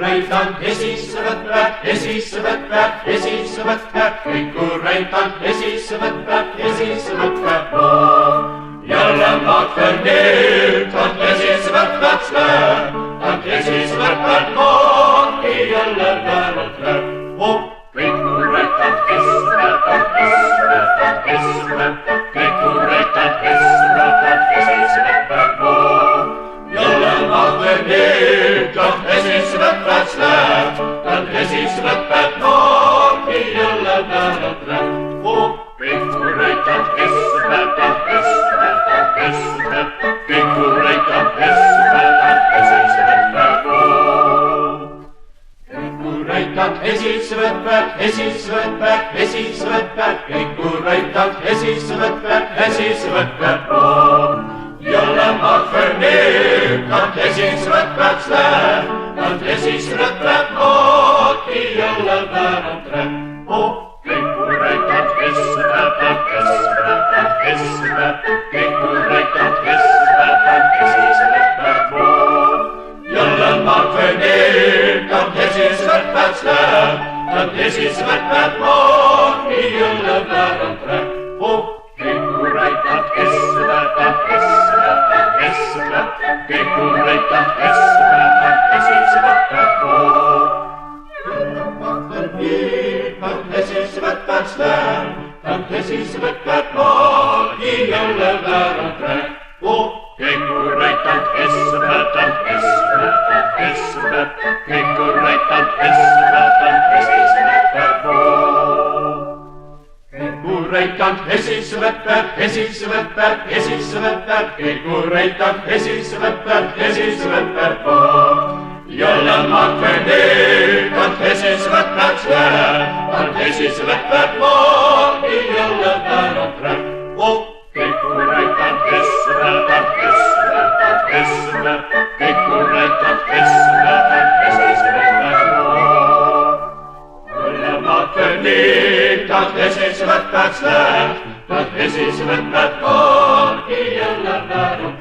kõikureid on esisse võtta, esisse võtta, esisse võtta, kõikureid on esisse võtta, esisse võtta. Jälle vaatan nüüd, on esisse võtvad slööb, on esisse võtvad koodi, jälle vääralt lööb. Kõikureid on esisse võtta, esisse võtta, esisse võtta, kõikureid on esisse võtta, esisse võtta. Jälle vaatan nüüd, on esisse võtvad slööb, on esisse võtvad koodi, jälle vääralt lööb. Kõikureid on esisse võtta, esisse võtta, esisse võtta, kõikureid on esisse võtta, esisse võtta. Kõikureid on esisse võtta, esisse võtta, esisse võtta, kõikureid on esisse võtta, esisse võtta. Jälle vaatan nüüd, on esisse võtvad slööb, on esisse võtvad koodi, jälle vääralt lööb. Kõikureid on esisse võtta, esisse võtta, esisse võtta, kõikureid on esisse võtta, esisse võtta. Jälle vaatan nüüd, on esisse võtvad slööb, on esisse võtvad koodi, jälle vääralt lööb. Kõikureid on esisse võtta, esisse võtta, esisse võtta, kõikureid on esisse võtta, esisse võtta. On esisse võtvad slööb, on esisse võtvad koodi, jälle vääralt lööb. Kõikureid on esisse võtta, esisse võtta, esisse võtta, kõikureid on esisse võtta, esisse võtta. Kõikureid on esisse võtta, esisse võtta, esisse võtta, kõikureid on esisse võtta, esisse võtta. Jälle vaatan nüüd, on esisse võtvad slööb, on esisse võtvad koodi, jälle vääralt lööb. Kõikureid on esisse võtta, esisse võtta, esisse võtta, kõikureid on esisse võtta, esisse võtta. Jälle vaatan nüüd, on esisse võtvad slööb, on esisse võtvad koodi, jälle vääralt lööb.